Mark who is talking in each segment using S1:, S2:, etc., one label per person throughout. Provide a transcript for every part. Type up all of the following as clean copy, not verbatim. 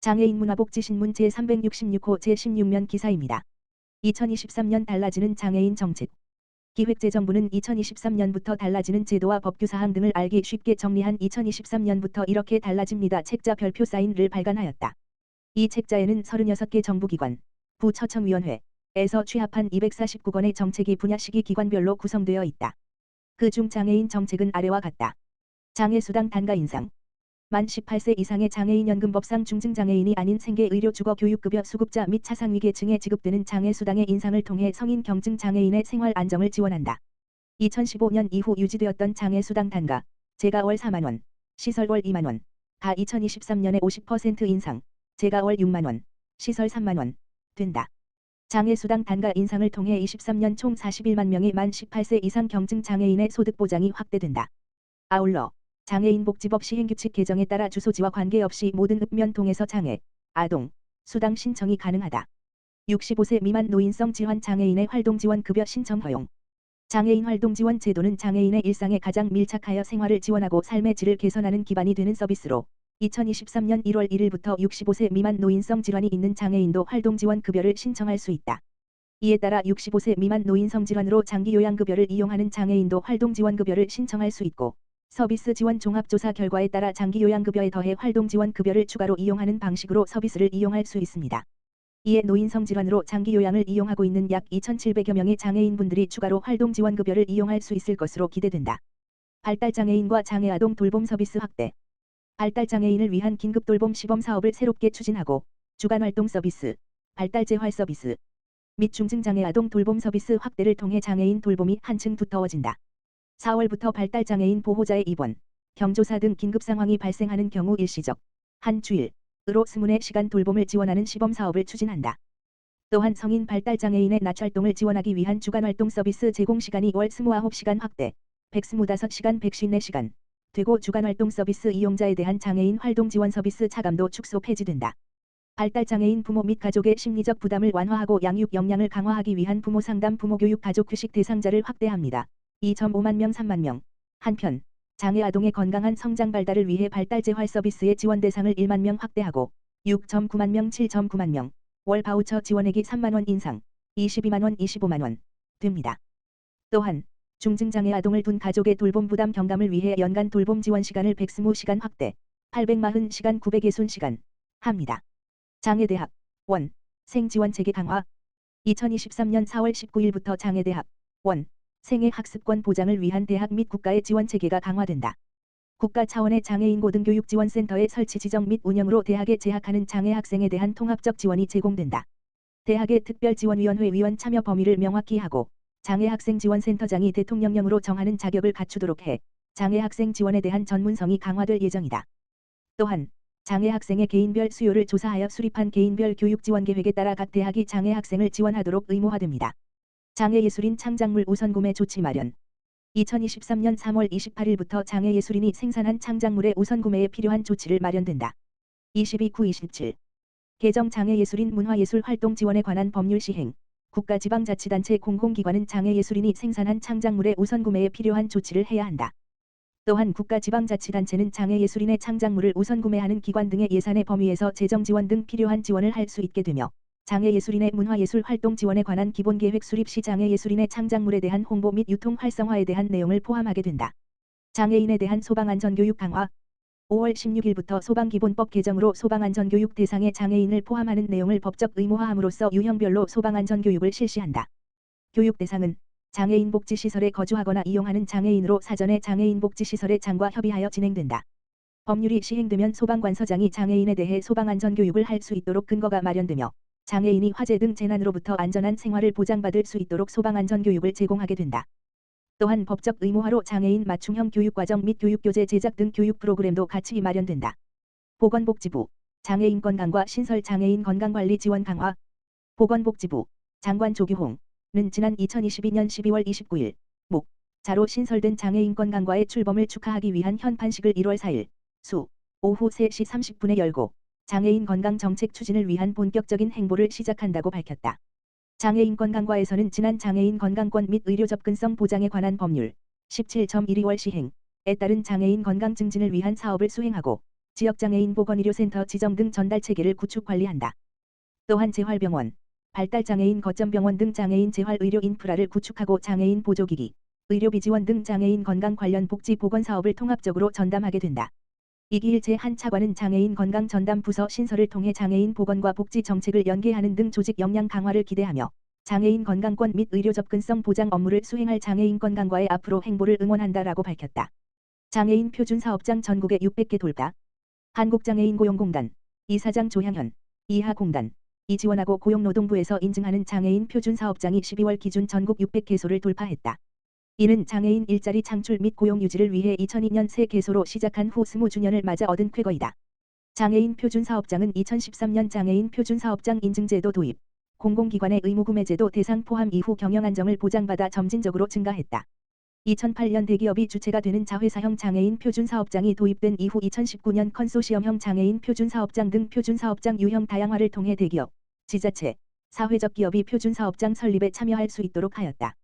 S1: 장애인 문화복지신문 제366호 제16면 기사입니다. 2023년 달라지는 장애인 정책. 기획재정부는 2023년부터 달라지는 제도와 법규사항 등을 알기 쉽게 정리한 2023년부터 이렇게 달라집니다. 책자 별표 사인을 발간하였다. 이 책자에는 36개 정부기관, 부처청위원회에서 취합한 249건의 정책이 분야 시기 기관별로 구성되어 있다. 그중 장애인 정책은 아래와 같다. 장애수당 단가 인상. 만 18세 이상의 장애인 연금법상 중증장애인이 아닌 생계 의료 주거 교육급여 수급자 및 차상위계층에 지급되는 장애수당의 인상을 통해 성인 경증 장애인의 생활 안정을 지원한다. 2015년 이후 유지되었던 장애수당 단가, 제가 월 4만원, 시설 월 2만원, 다 2023년에 50% 인상, 제가 월 6만원, 시설 3만원, 된다. 장애수당 단가 인상을 통해 23년 총 41만 명의 만 18세 이상 경증 장애인의 소득 보장이 확대된다. 아울러 장애인복지법 시행규칙 개정에 따라 주소지와 관계없이 모든 읍면 동에서 장애, 아동, 수당 신청이 가능하다. 65세 미만 노인성 질환 장애인의 활동지원급여 신청 허용. 장애인 활동지원 제도는 장애인의 일상에 가장 밀착하여 생활을 지원하고 삶의 질을 개선하는 기반이 되는 서비스로 2023년 1월 1일부터 65세 미만 노인성 질환이 있는 장애인도 활동지원급여를 신청할 수 있다. 이에 따라 65세 미만 노인성 질환으로 장기요양급여를 이용하는 장애인도 활동지원급여를 신청할 수 있고 서비스 지원 종합조사 결과에 따라 장기요양급여에 더해 활동지원급여를 추가로 이용하는 방식으로 서비스를 이용할 수 있습니다. 이에 노인성 질환으로 장기요양을 이용하고 있는 약 2,700여 명의 장애인분들이 추가로 활동지원급여를 이용할 수 있을 것으로 기대된다. 발달장애인과 장애아동 돌봄 서비스 확대. 발달장애인을 위한 긴급돌봄 시범사업을 새롭게 추진하고 주간활동 서비스, 발달재활 서비스 및 중증장애아동 돌봄 서비스 확대를 통해 장애인 돌봄이 한층 두터워진다. 4월부터 발달장애인 보호자의 입원, 경조사 등 긴급상황이 발생하는 경우 일시적, 한 주일으로 24시간 돌봄을 지원하는 시범사업을 추진한다. 또한 성인 발달장애인의 낮활동을 지원하기 위한 주간활동 서비스 제공시간이 월 29시간 확대, 125시간 154시간 되고 주간활동 서비스 이용자에 대한 장애인 활동지원 서비스 차감도 축소 폐지된다. 발달장애인 부모 및 가족의 심리적 부담을 완화하고 양육 역량을 강화하기 위한 부모상담 부모교육 가족휴식 대상자를 확대합니다. 2.5만 명 3만 명. 한편 장애아동의 건강한 성장 발달을 위해 발달재활 서비스의 지원 대상을 1만 명 확대하고 6.9만 명 7.9만 명. 월 바우처 지원액이 3만 원 인상, 22만 원 25만 원 됩니다. 또한 중증장애 아동을 둔 가족의 돌봄 부담 경감을 위해 연간 돌봄 지원 시간을 120시간 확대, 840시간 960시간 합니다. 장애대학 원 생지원 체계 강화. 2023년 4월 19일부터 장애대학 원 생애 학습권 보장을 위한 대학 및 국가의 지원 체계가 강화된다. 국가 차원의 장애인 고등교육지원센터의 설치 지정 및 운영으로 대학에 재학하는 장애 학생에 대한 통합적 지원이 제공된다. 대학의 특별지원위원회 위원 참여 범위를 명확히 하고 장애 학생 지원센터장이 대통령령으로 정하는 자격을 갖추도록 해 장애 학생 지원에 대한 전문성이 강화될 예정이다. 또한 장애 학생의 개인별 수요를 조사하여 수립한 개인별 교육 지원 계획에 따라 각 대학이 장애 학생을 지원하도록 의무화됩니다. 장애예술인 창작물 우선구매 조치 마련. 2023년 3월 28일부터 장애예술인이 생산한 창작물의 우선구매에 필요한 조치를 마련된다. 22-9-27 개정 장애예술인 문화예술 활동 지원에 관한 법률 시행. 국가지방자치단체 공공기관은 장애예술인이 생산한 창작물의 우선구매에 필요한 조치를 해야 한다. 또한 국가지방자치단체는 장애예술인의 창작물을 우선구매하는 기관 등의 예산의 범위에서 재정지원 등 필요한 지원을 할 수 있게 되며 장애예술인의 문화예술 활동 지원에 관한 기본계획 수립 시 장애예술인의 창작물에 대한 홍보 및 유통 활성화에 대한 내용을 포함하게 된다. 장애인에 대한 소방안전교육 강화. 5월 16일부터 소방기본법 개정으로 소방안전교육 대상의 장애인을 포함하는 내용을 법적 의무화함으로써 유형별로 소방안전교육을 실시한다. 교육 대상은 장애인 복지시설에 거주하거나 이용하는 장애인으로 사전에 장애인 복지시설의 장과 협의하여 진행된다. 법률이 시행되면 소방관서장이 장애인에 대해 소방안전교육을 할 수 있도록 근거가 마련되며 장애인이 화재 등 재난으로부터 안전한 생활을 보장받을 수 있도록 소방안전교육을 제공하게 된다. 또한 법적 의무화로 장애인 맞춤형 교육과정 및 교육교재 제작 등 교육 프로그램도 같이 마련된다. 보건복지부 장애인 건강과 신설 장애인 건강관리 지원 강화. 보건복지부 장관 조규홍은 지난 2022년 12월 29일 자로 신설된 장애인 건강과의 출범을 축하하기 위한 현판식을 1월 4일 오후 3시 30분에 열고 장애인 건강 정책 추진을 위한 본격적인 행보를 시작한다고 밝혔다. 장애인 건강과에서는 지난 장애인 건강권 및 의료 접근성 보장에 관한 법률 17.12월 시행에 따른 장애인 건강 증진을 위한 사업을 수행하고 지역장애인 보건의료센터 지정 등 전달체계를 구축 관리한다. 또한 재활병원, 발달장애인 거점병원 등 장애인 재활의료 인프라를 구축하고 장애인 보조기기, 의료비지원 등 장애인 건강 관련 복지 보건 사업을 통합적으로 전담하게 된다. 이기일 제1 차관은 장애인 건강 전담 부서 신설을 통해 장애인 보건과 복지 정책을 연계하는 등 조직 역량 강화를 기대하며 장애인 건강권 및 의료 접근성 보장 업무를 수행할 장애인 건강과의 앞으로 행보를 응원한다라고 밝혔다. 장애인 표준사업장 전국에 600개 돌파. 한국장애인고용공단 이사장 조향현, 이하공단 이지원하고 고용노동부에서 인증하는 장애인 표준사업장이 12월 기준 전국 600개소를 돌파했다. 이는 장애인 일자리 창출 및 고용 유지를 위해 2002년 새 개소로 시작한 후 20주년을 맞아 얻은 쾌거이다. 장애인 표준사업장은 2013년 장애인 표준사업장 인증제도 도입, 공공기관의 의무구매제도 대상 포함 이후 경영 안정을 보장받아 점진적으로 증가했다. 2008년 대기업이 주체가 되는 자회사형 장애인 표준사업장이 도입된 이후 2019년 컨소시엄형 장애인 표준사업장 등 표준사업장 유형 다양화를 통해 대기업, 지자체, 사회적 기업이 표준사업장 설립에 참여할 수 있도록 하였다.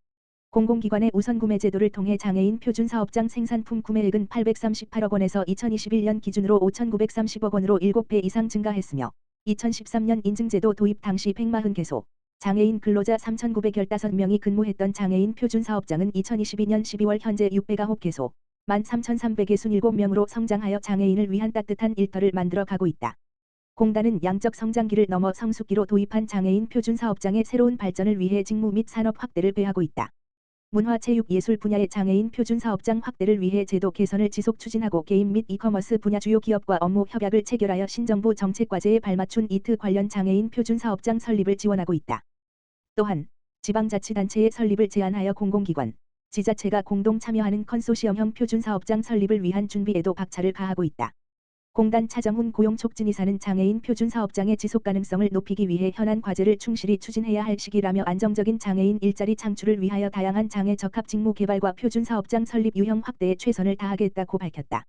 S1: 공공기관의 우선구매 제도를 통해 장애인 표준사업장 생산품 구매액은 838억 원에서 2021년 기준으로 5,930억 원으로 7배 이상 증가했으며 2013년 인증제도 도입 당시 140개소, 장애인 근로자 3,915명이 근무했던 장애인 표준사업장은 2022년 12월 현재 609개소, 13,367명으로 성장하여 장애인을 위한 따뜻한 일터를 만들어 가고 있다. 공단은 양적 성장기를 넘어 성숙기로 도입한 장애인 표준사업장의 새로운 발전을 위해 직무 및 산업 확대를 배하고 있다. 문화체육예술 분야의 장애인 표준사업장 확대를 위해 제도 개선을 지속 추진하고 게임 및 이커머스 분야 주요 기업과 업무 협약을 체결하여 신정부 정책과제에 발맞춘 이트 관련 장애인 표준사업장 설립을 지원하고 있다. 또한 지방자치단체의 설립을 제안하여 공공기관, 지자체가 공동 참여하는 컨소시엄형 표준사업장 설립을 위한 준비에도 박차를 가하고 있다. 공단 차정훈 고용촉진이사는 장애인 표준사업장의 지속가능성을 높이기 위해 현안 과제를 충실히 추진해야 할 시기라며 안정적인 장애인 일자리 창출을 위하여 다양한 장애 적합 직무 개발과 표준사업장 설립 유형 확대에 최선을 다하겠다고 밝혔다.